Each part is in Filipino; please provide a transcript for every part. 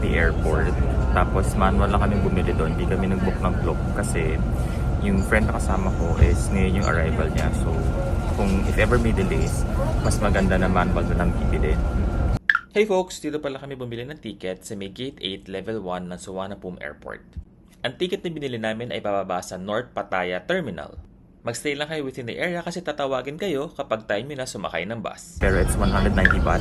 the airport. Tapos manual lang kami bumili doon. Hindi kami nag-book ng Klook kasi yung friend na kasama ko is ngayon yung arrival niya. So kung if ever may delays, mas maganda na manual doon ang bibili. Hey folks! Dito pala kami bumili ng ticket sa may Gate 8 Level 1 ng Suvarnabhumi Airport. Ang ticket na binili namin ay pababa sa North Pattaya Terminal. Magstay lang kayo within the area kasi tatawagin kayo kapag time nyo na sumakay ng bus. Pero it's 190 baht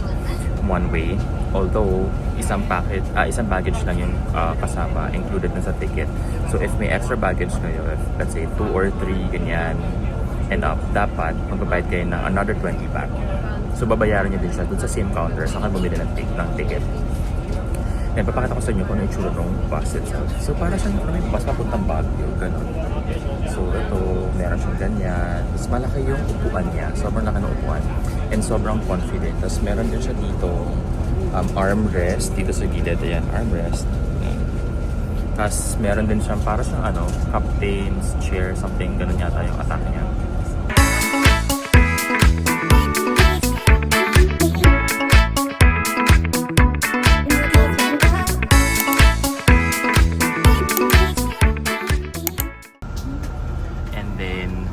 one way. Although, isang baggage lang yung kasama, included na sa ticket. So if may extra baggage kayo, if, let's say 2 or 3 ganyan, and up, dapat magbabayad kayo ng another 20 baht. So babayaran nyo din siya dun sa same counter sa bumili ng ticket. Yan, papakita ko sa inyo kung ano yung tsura ng bus itself. So para siyang may bus papuntang Baguio, gano'n. So ito, meron siyang ganyan. Tapos malaki yung upuan niya. Sobrang laki ng upuan. And sobrang confident. Tapos meron din siya dito armrest. Dito sa gilid, ayan, armrest. Tapos meron din siyang para siyang captain's chair, something gano'n yata yung atake niya.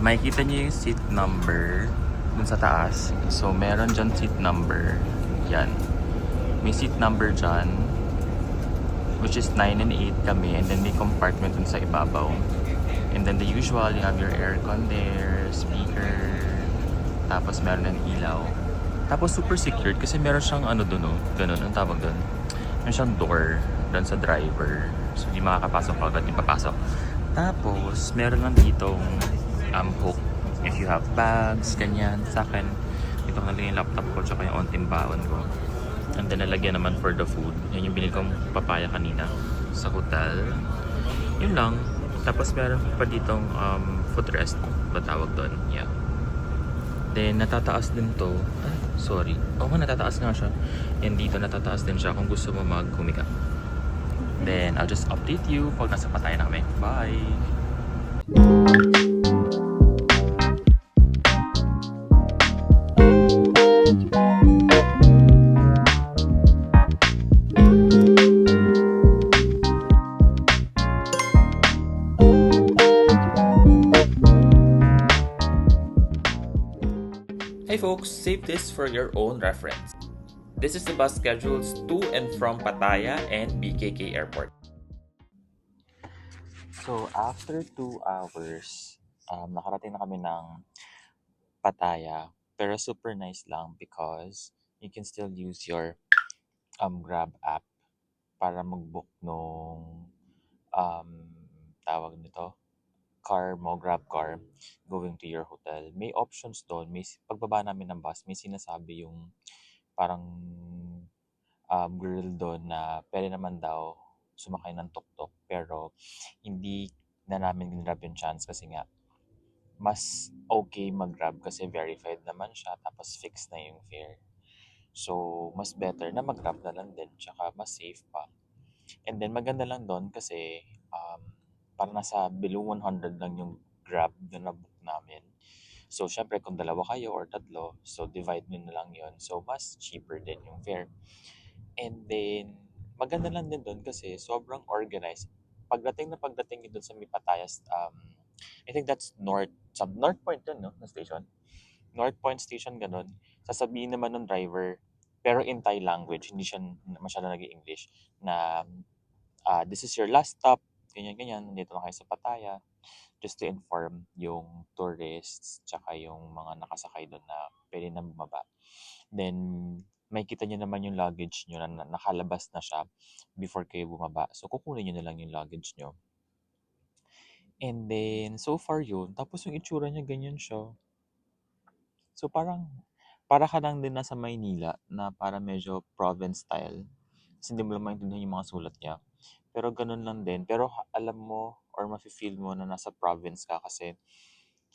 Makikita niyo yung seat number dun sa taas. So, meron dyan seat number. Yan. May seat number dyan, which is 9 and 8 kami. And then may compartment dun sa ibabaw. And then the usual, you have your aircon there, speaker. Tapos meron ng ilaw. Tapos super secured kasi meron siyang dun ganun, ang tawag dun. Meron siyang door dun sa driver. So, hindi makakapasok agad yung papasok. Tapos, meron lang ditong hook. If you have bags, ganyan. Sa akin, ito na lang yung laptop ko tsaka yung onting baon ko. And then nalagyan naman for the food. Yan yung binili kong papaya kanina sa hotel. Yun lang. Tapos meron pa ditong footrest. Ba tawag doon? Yeah. Then natataas din to. Ay, sorry. Oo, natataas nga siya. And dito natataas din siya kung gusto mo mag-humika. Then I'll just update you pag nasa Pattaya na kami. Bye! Hey folks, save this for your own reference. This is the bus schedules to and from Pattaya and BKK Airport. So after 2 hours, nakarating na kami ng Pattaya. Pero super nice lang because you can still use your Grab app para mag-book nung tawag nito, car mo, Grab car, going to your hotel. May options doon. Pagbaba namin ng bus, may sinasabi yung parang girl doon na pwede naman daw sumakay ng tuk-tuk. Pero hindi na namin ginrab yung chance kasi nga mas okay mag-grab kasi verified naman siya tapos fixed na yung fare. So, mas better na mag-grab na lang din tsaka mas safe pa. And then maganda lang doon kasi para nasa below 100 lang yung Grab na na-book namin. So, syempre kung dalawa kayo or tatlo, so divide nyo na lang yun. So, mas cheaper din yung fare. And then, maganda lang din doon kasi sobrang organized. Pagdating nyo doon sa may Pattayas, I think that's North Point yun, no? Na station. North Point Station, ganun. Sasabihin naman ng driver, pero in Thai language, hindi siya masyado nag-i-English, na this is your last stop, ganyan-ganyan, nandito lang kayo sa Pattaya, just to inform yung tourists, tsaka yung mga nakasakay doon na pwede na bumaba. Then, makikita nyo naman yung luggage nyo na nakalabas na siya before kayo bumaba. So, kukunin nyo na lang yung luggage nyo. And then, so far yun. Tapos yung itsura niya, ganyan siya. So, para ka lang din nasa Maynila na para medyo province style. Kasi hindi mo lang maintindihan yung mga sulat niya. Pero ganun lang din. Pero alam mo or mafe-feel mo na nasa province ka kasi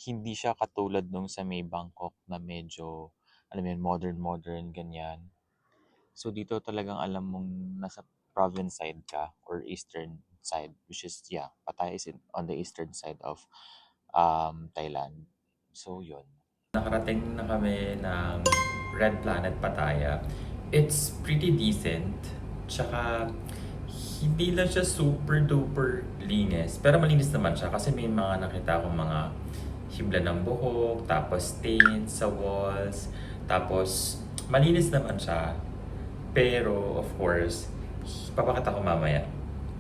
hindi siya katulad nung sa may Bangkok na medyo, alam mo yun, modern, ganyan. So dito talagang alam mong nasa province side ka or eastern side, which is, yeah, Pattaya is on the eastern side of Thailand. So yun. Nakarating na kami ng Red Planet Pattaya. It's pretty decent. Tsaka Hindi lang siya super duper linis, pero malinis naman siya kasi may mga nakita akong mga hibla ng buhok, tapos stains sa walls, tapos malinis naman siya. Pero of course, papakita ko mamaya.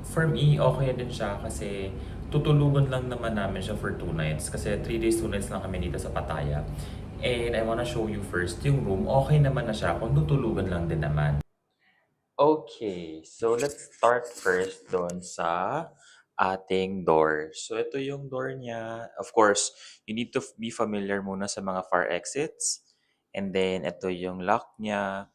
For me, okay din siya kasi tutulugan lang naman namin siya for 2 nights kasi 3 days, 2 nights lang kami dito sa Pattaya. And I wanna show you first yung room. Okay naman na siya kung tutulugan lang din naman. Okay, so let's start first doon sa ating door. So ito yung door niya. Of course, you need to be familiar muna sa mga fire exits. And then ito yung lock niya.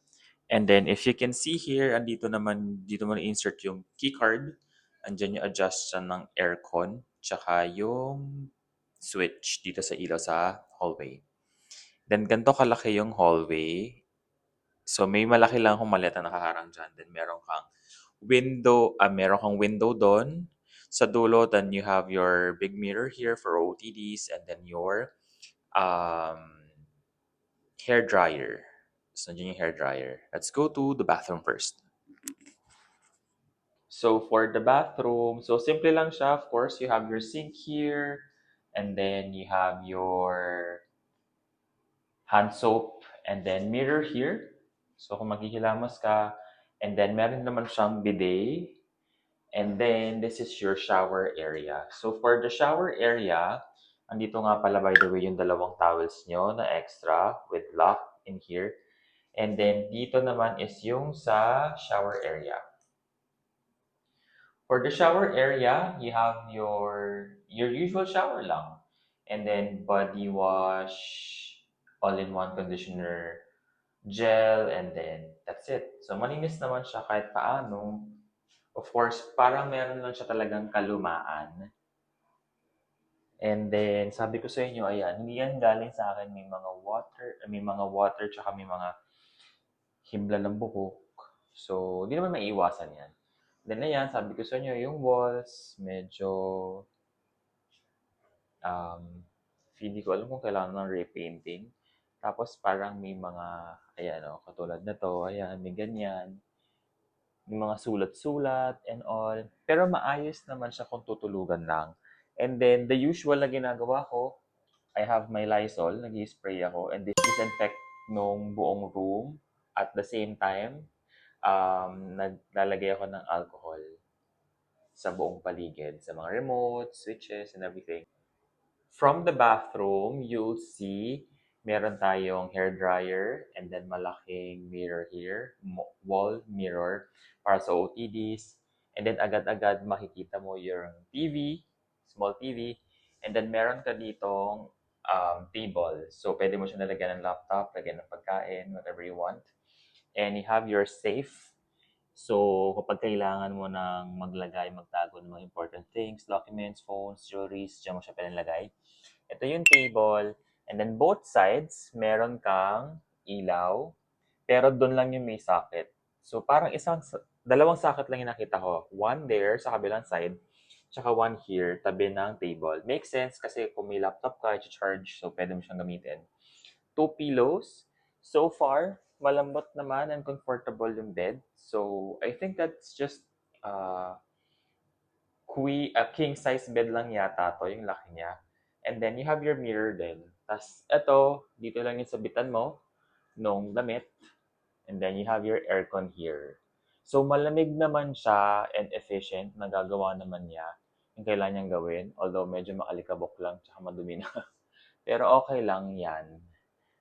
And then if you can see here, andito naman, dito mo na-insert yung keycard. Andyan yung adjust ng aircon. Tsaka yung switch dito sa ilaw sa hallway. Then ganito kalaki yung hallway. So may malaki lang akong maleta nakaharang dyan. Then meron kang window doon sa dulo. Then you have your big mirror here for OTDs and then your um, hair dryer. So nandiyan yung hair dryer. Let's go to the bathroom first. So for the bathroom, so simple lang siya. Of course, you have your sink here and then you have your hand soap and then mirror here. So kung maghihilamos ka, and then meron naman siyang bidet. And then this is your shower area. So for the shower area, andito nga pala by the way yung dalawang towels nyo na extra with lock in here. And then dito naman is yung sa shower area. For the shower area, you have your usual shower lang. And then body wash, all-in-one conditioner, gel, and then that's it. So malinis naman siya kahit paano. Of course, parang meron lang siya talagang kalumaan. And then, sabi ko sa inyo, ayan, hindi yan galing sa akin. May mga water, tsaka may mga himla ng buhok. So, hindi naman maiiwasan yan. Then, ayan, sabi ko sa inyo, yung walls, medyo, um, hindi ko alam kung kailangan ng repainting. Tapos, parang may mga, ayan, katulad na to, ayan, may ganyan. May mga sulat-sulat and all. Pero maayos naman siya kung tutulugan lang. And then, the usual na ginagawa ko, I have my Lysol, nag-spray ako, and disinfect nung buong room. At the same time, naglalagay ako ng alcohol sa buong paligid, sa mga remotes, switches, and everything. From the bathroom, you'll see meron tayong hair dryer and then malaking mirror here, wall mirror para sa OTDs. And then agad-agad makikita mo yung TV, small TV. And then meron ka ditong table. So pwede mo siya nalagyan ng laptop, lagyan ng pagkain, whatever you want. And you have your safe. So kapag kailangan mo nang magtago ng mga important things, documents, phones, jewelries, diyan mo siya pinalagay. Ito yung table. And then both sides, meron kang ilaw. Pero doon lang yung may socket. So parang dalawang socket lang yung nakita ko. One there sa kabilang side, tsaka one here, tabi ng table. Makes sense kasi kung may laptop ka, i-charge, so pwede mo siyang gamitin. 2 pillows. So far, malambot naman and comfortable yung bed. So I think that's just king size bed lang yata to, yung laki niya. And then you have your mirror din. Tapos ito, dito lang yung sabitan mo nung damit. And then you have your aircon here. So malamig naman siya and efficient. Nagagawa naman niya yung kailangan niyang gawin. Although medyo makalikabok lang tsaka madumi na. Pero okay lang yan.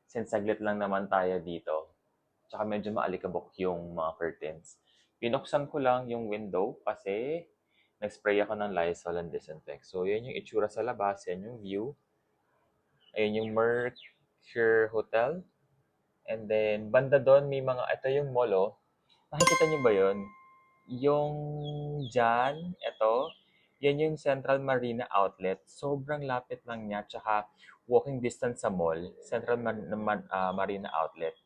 Since saglit lang naman tayo dito. Tsaka medyo maalikabok yung mga curtains. Pinuksan ko lang yung window kasi nag-spray ako ng Lysol and disinfect. So, yan yung itsura sa labas. Yan yung view. Ayun yung Mercure Hotel. And then, banda doon, ito yung mall, oh. Nakikita niyo ba yun? Yung dyan, ito, yan yung Central Marina Outlet. Sobrang lapit lang niya. Tsaka, walking distance sa mall, Central Marina Outlet.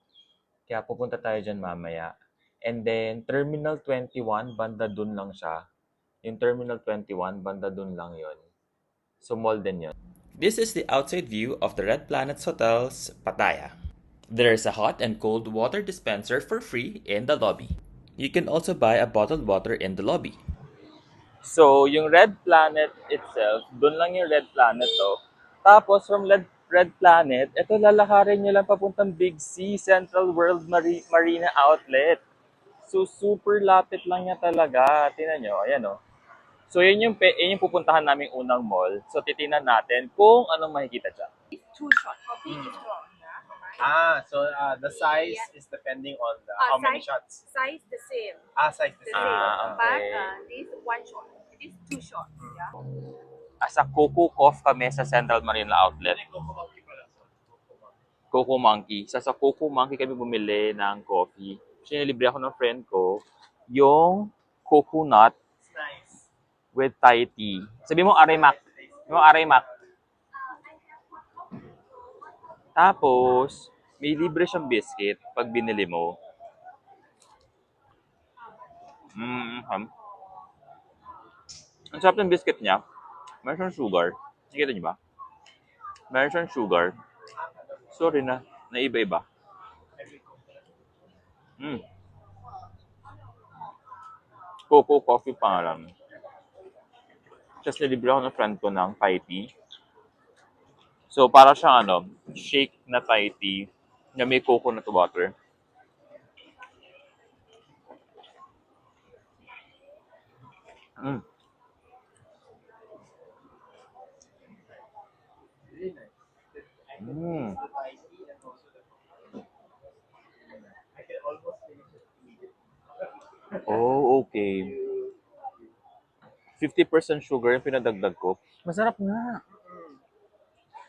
Kaya pupunta tayo dyan mamaya. And then, Terminal 21, banda dun lang siya. Yung Terminal 21, banda dun lang yon. So, mall din yun. This is the outside view of the Red Planets Hotel's Pattaya. There is a hot and cold water dispenser for free in the lobby. You can also buy a bottled water in the lobby. So, yung Red Planet itself, doon lang yung Red Planet to. Tapos, from Red Planet, ito lalakarin nyo lang papuntang Big C, Central World Marina Outlet. So, super lapit lang niya talaga. Tingnan nyo, ayan o. So, yun yung pupuntahan naming unang mall. So, titingnan natin kung anong makikita dyan. Too short. Coffee is strong. The size is depending on how many shots. Size the same. Size the same. But Okay. this one shot. It is too short. Yeah. Asa Coco Coff kami sa Central Marina Outlet. Coco Monkey. Sa Coco Monkey kami bumili ng coffee. Sinilibre ako ng friend ko yung coconut It's nice. with Thai tea. Sabi mo Arimak. Sabi mo Arimak. Tapos, may libre siyang biscuit pag binili mo. Mm-hmm. Ang sarap ng biscuit niya. Meron siyang sugar. Nakikita niyo ba? Meron siyang sugar. Sorry na. Naiba-iba. Mm. Coco Coffee pangalan. Tapos nilibre ako ng friend ko ng Thai tea. So, para siyang shake na Thai tea na may coconut water. Mm. Really nice. Mm. The Thai tea and also the coffee. I can almost finish it immediately. Oh, okay. 50% sugar yung pinadagdag ko. Masarap nga.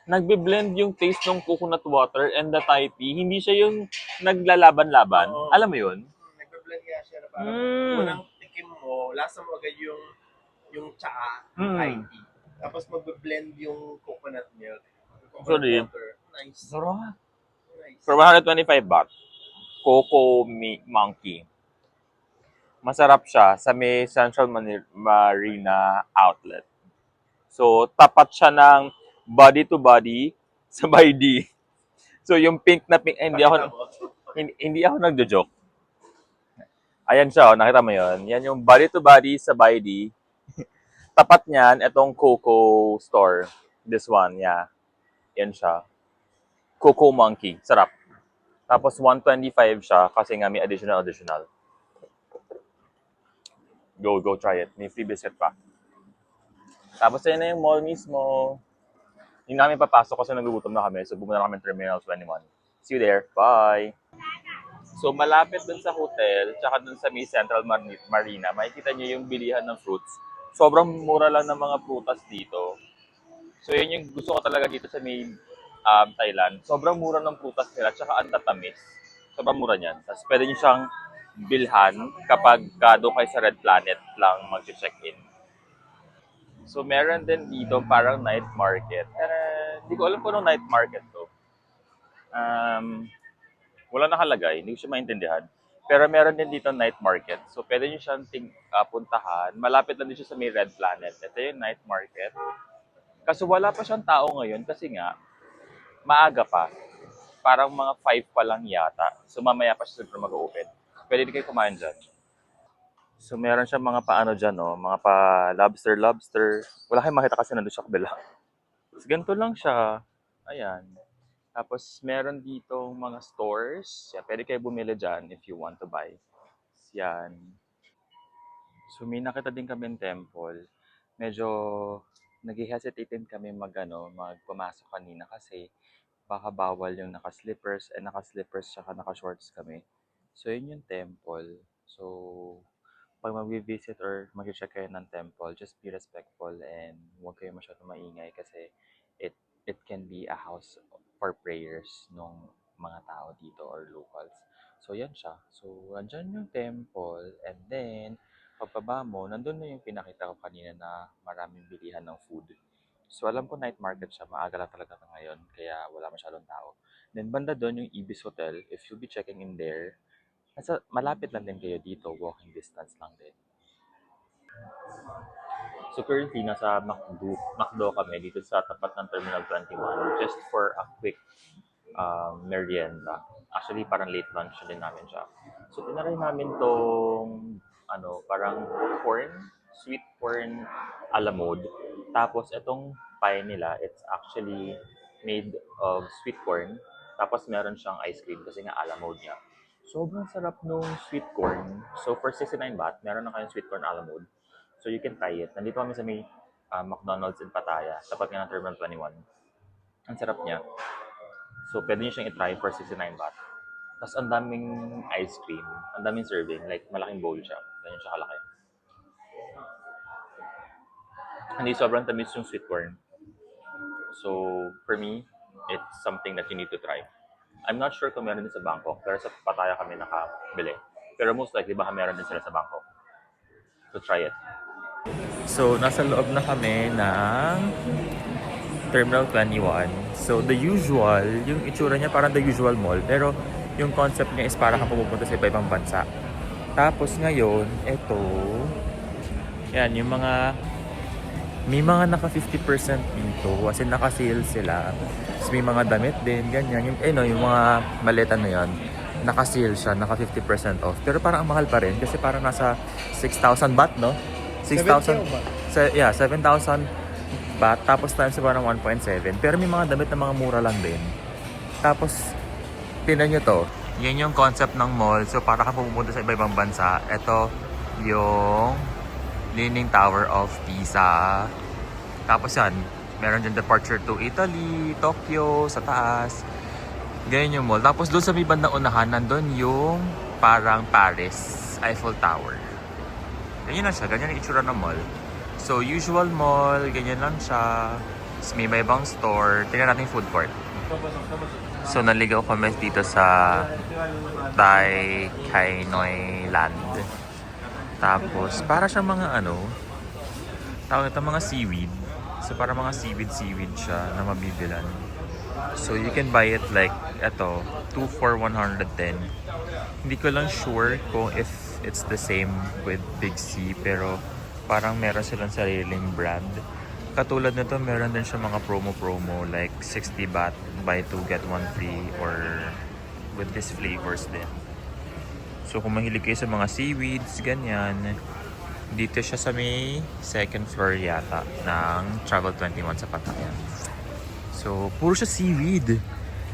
Nagbe-blend yung taste ng coconut water and the Thai tea. Hindi siya yung naglalaban-laban. Oo. Alam mo yun? Nagbe-blend nga siya na parang Mm. unang tikim mo, lasa mo agad yung tsaa, Thai Mm. tea. Tapos magbe-blend yung coconut milk, yung coconut Sorry. water. Nice. Sarap. Nice. For 125 baht, Coco Monkey. Masarap siya sa may Central Marina Outlet. So, tapat siya ng body to body sa Baidi. So, yung pink na pink, Pakita mo. hindi ako nagjo-joke. Ayan siya, oh, nakita mo yon. Yan yung body to body sa Baidi. Tapat niyan, itong Coco store. This one, yeah. Yan siya. Coco Monkey. Sarap. Tapos 125 siya kasi nga may additional. Go try it. May free biscuit pa. Tapos yun na yung mall mismo. Hindi namin papasok kasi nagugutom na kami. So, pumunta na kami ng Terminal 21. See you there. Bye! So, malapit dun sa hotel, tsaka dun sa may Central Marina, makikita nyo yung bilihan ng fruits. Sobrang mura lang ng mga prutas dito. So, yun yung gusto ko talaga dito sa may Thailand. Sobrang mura ng prutas nila, tsaka ang tatamis. Sobrang mura niyan. Tapos, pwede nyo siyang bilhan kapag doon kayo sa Red Planet lang mag-check-in. So, meron din dito parang night market. Hindi ko alam kung anong night market to. Um, Wala nakalagay, hindi ko siya maintindihan. Pero meron din dito night market. So, pwede nyo siyang puntahan. Malapit lang din siya sa may Red Planet. Ito yung night market. Kaso wala pa siyang tao ngayon kasi nga, maaga pa. Parang mga 5 pa lang yata. So, mamaya pa siya siguro mag-open. Pwede din kayo kumain dyan. So, meron siyang mga paano dyan, no? Mga pa lobster. Wala kayong makita kasi nandun siya kabila. So, ganito lang siya. Ayan. Tapos, meron dito mga stores. Yan, pwede kayo bumili dyan if you want to buy. Yan. So, may nakita din kami temple. Medyo nag-hesitate din kami magpumasok kanina kasi baka bawal yung naka-slippers and naka-slippers tsaka naka-shorts kami. So, yun yung temple. So, pag mag-visit or mag-check kayo ng temple, just be respectful and huwag kayo masyadong maingay kasi it it can be a house for prayers ng mga tao dito or locals. So, yan siya. So, andyan yung temple and then, pagbaba mo, nandun na yung pinakita ko kanina na maraming bilihan ng food. So, alam ko night market siya. Maaga lang talaga ngayon, kaya wala masyadong tao. Then, banda doon yung Ibis Hotel. If you'll be checking in there, malapit lang din kayo dito. Walking distance lang din. So, currently, nasa McDo kami dito sa tapat ng Terminal 21 just for a quick merienda. Actually, parang late lunch din namin siya. So, tinaray namin tong, parang corn sweet corn a la mode. Tapos itong pie nila, it's actually made of sweet corn. Tapos meron siyang ice cream kasi nga a la mode niya. Sobrang sarap nung sweet corn. So for 69 baht, meron na kayong sweet corn a la mode. So you can try it. Nandito kami sa may McDonald's in Pattaya, tapat nga ng Terminal 21. Ang sarap niya. So pwede niyo siyang i-try for 69 baht. Tapos ang daming ice cream, ang daming serving, like malaking bowl siya. Ganyan siya kalaki. Hindi sobrang tamis yung sweet corn. So for me, it's something that you need to try. I'm not sure kung meron din sa Bangkok, pero sa Pattaya kami nakabili. Pero most likely baka meron din sila sa Bangkok. So try it. So nasa loob na kami ng Terminal 21. So the usual, yung itsura niya parang the usual mall, pero yung concept niya is para kang pupunta sa iba-ibang bansa. Tapos ngayon, eto, yan, yung mga, may mga naka 50% dito, as in naka-sale sila. Tapos may mga damit din, ganyan. Yung mga maleta na yan, naka-sale siya, naka 50% off. Pero parang ang mahal pa rin, kasi parang nasa 6,000 baht, no? 6,000, 7,000 baht, tapos times sa parang 1.7. Pero may mga damit na mga mura lang din. Tapos, tingnan nyo to. Yan yung concept ng mall. So, para ka pumunta sa iba-ibang bansa. Ito, yung Leaning Tower of Pisa. Tapos yan, meron dyan departure to Italy, Tokyo, sa taas. Ganyan yung mall. Tapos doon sa may bandang unahan, nandun yung parang Paris, Eiffel Tower. Ganyan lang siya, ganyan yung itsura ng mall. So, usual mall, ganyan lang siya. Tapos may ibang store. Tingnan natin yung food court. So, naligaw kami dito sa Thai Kai Noi Land. Tapos, para siya mga tawag ito mga seaweed. So, para mga seaweed siya na mabibilan. So, you can buy it like, ito, 2 for 110. Hindi ko lang sure kung if it's the same with Big C, pero parang meron silang sariling brand. Katulad nito, meron din siya mga promo like 60 baht, buy 2 get 1 free, or with these flavors din. So kung mahilig kayo sa mga seaweeds, ganyan, dito siya sa may second floor yata ng Travel 21 sa Pattaya. So puro siya seaweed.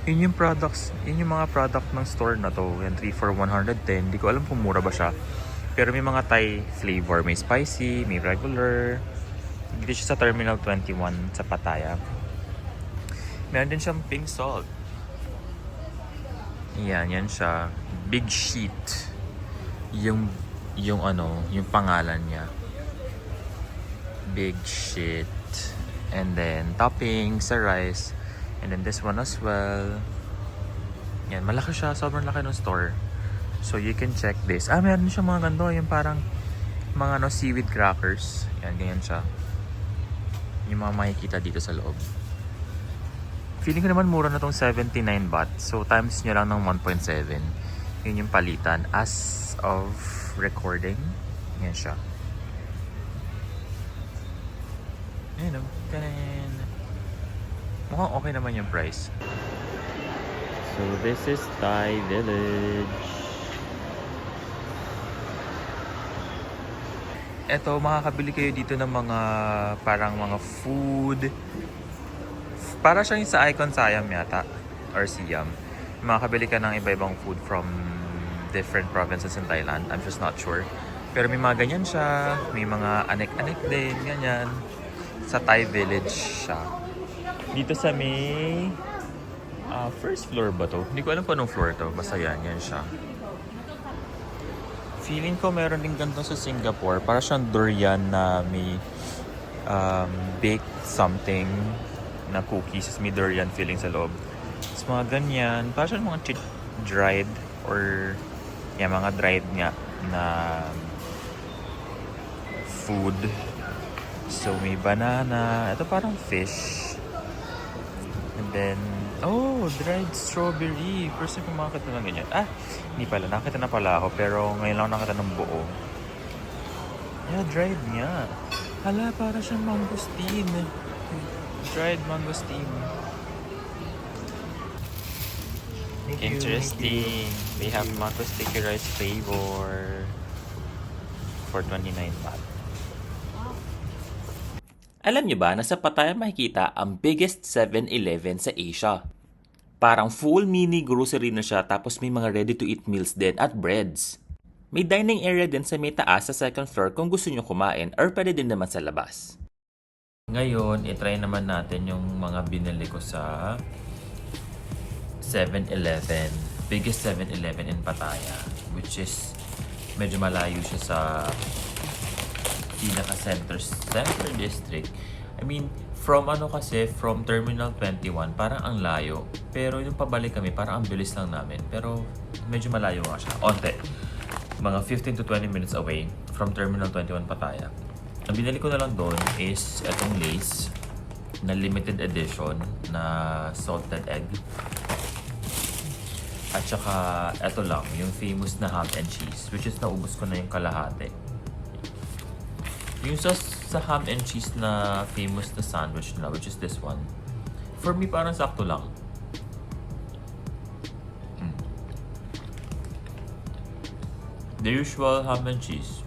Yun yung mga product ng store na to. Yan, 3 for 110. Hindi ko alam kung mura ba siya. Pero may mga Thai flavor. May spicy, may regular. Dito siya sa Terminal 21 sa Pattaya. Meron din siyang pink salt. Yan siya. Big sheet. Yung pangalan niya. Big sheet. And then, topping sa rice. And then this one as well. Yan, malaki siya. Sobrang laki ng store. So, you can check this. Meron siya mga ganito. Yung parang mga seaweed crackers. Yan, ganyan siya. Yung mga makikita dito sa loob. Feeling ko naman mura na tong 79 baht. So, times nyo lang ng 1.7. Yun yung palitan. As of recording. Yan siya. Ayan o. Mukhang okay naman yung price. So, this is Thai Village. Eto, makakabili kayo dito ng mga parang mga food. Para siyang sa Icon Siam yata. Or Siam. Makakabili ka ng iba-ibang food from different provinces in Thailand. I'm just not sure. Pero may mga ganyan siya. May mga anek-anek din. Ganyan. Sa Thai Village siya. Dito sa may first floor ba to? Hindi ko alam kung anong floor to. Basta yan siya. Feeling ko meron din ganito sa Singapore. Para siyang durian na may baked something na cookies. May durian feeling sa loob. Tapos mga ganyan. Para siyang mga dried or mga dried nga na food. So may banana. Ito parang fish. And then, dried strawberry. First time kumakita ng ganyan. Hindi pala. Nakita na pala ako. Pero ngayon lang nakita ng buo. Yeah, dried nga. Hala, para siyang mangosteen. Dried mangosteen. Interesting. They have mango sticky rice flavor for 29 baht. Alam niyo ba na sa Pattaya makikita ang biggest 7-Eleven sa Asia? Parang full mini grocery na siya tapos may mga ready-to-eat meals din at breads. May dining area din sa may taas sa second floor kung gusto niyo kumain or pwede din naman sa labas. Ngayon, itry naman natin yung mga binili ko sa 7-Eleven. Biggest 7-Eleven in Pattaya, which is medyo malayo siya sa pinaka-center district. I mean, from Terminal 21, parang ang layo. Pero yung pabalik kami, parang ang bilis lang namin. Pero medyo malayo nga siya. Onte. Mga 15 to 20 minutes away from Terminal 21 Pattaya. Ang binili ko na lang doon is itong Lay's na limited edition na salted egg. At saka ito lang, yung famous na ham and cheese, which is naubos ko na yung kalahati. Yung sa ham and cheese na famous na sandwich nila, which is this one, for me parang sakto lang. The usual ham and cheese,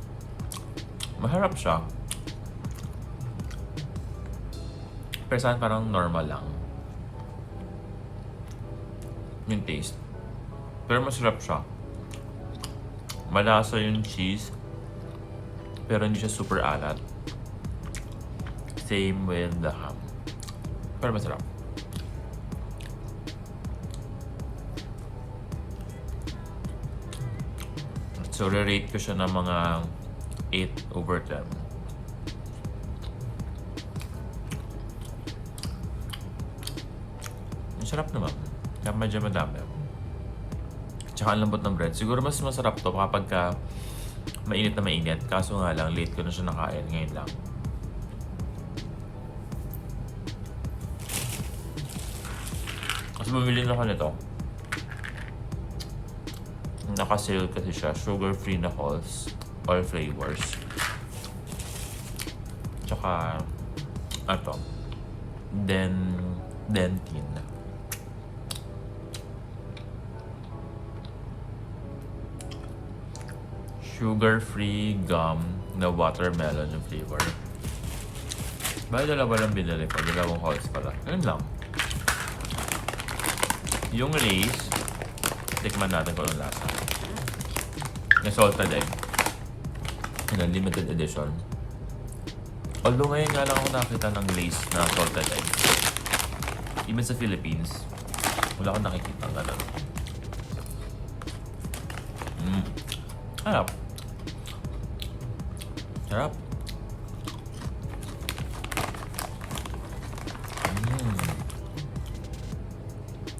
maharap siya. Pero saan parang normal lang yung taste. Pero masarap siya. Malasa yung cheese, pero hindi siya super alat. Same with the ham. Pero masarap. So, re-rate ko siya ng mga 8/10. Masarap naman. Kaya medyo madami. Tsaka ang lambot ng bread. Siguro mas masarap to kapag mainit na mainit. Kaso nga lang, late ko na siya nakain. Ngayon lang. Kasi bumili na ako nito. Naka-sale kasi siya. Sugar-free na all flavors. Tsaka, Dentin. Sugar-free gum na watermelon yung flavor. Bali, dalawa lang binili ko. Dalawang halls pala. Yun lang. Yung Lay's, tikman natin kung anong lasa. Yung salted egg. Yung limited edition. Although ngayon nga lang ako nakita ng Lay's na salted egg. Even sa Philippines, wala akong nakikita ng gano'n. Harap. Sarap.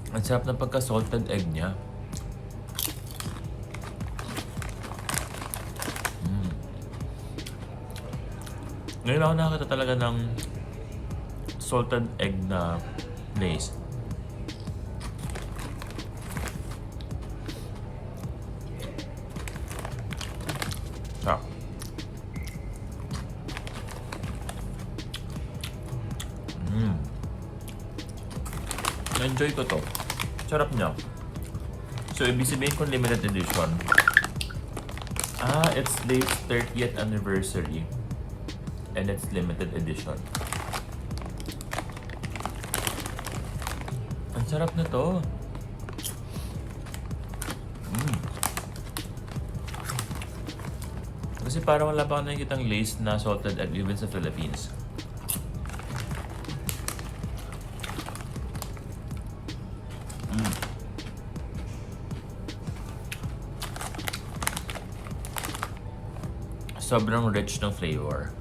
Ang sarap ng pagka-salted egg niya. Ngayon ako nakakita talaga ng salted egg na Lay's. Sarap. Na-enjoy ko to. Sarap niya. So, ibig sabihin kung limited edition. It's Lay's 30th anniversary. And it's limited edition. Ang sarap na to. Kasi parang wala pa ako nakikitang Lay's na salted egg even sa Philippines. Sobrang rich ng flavor.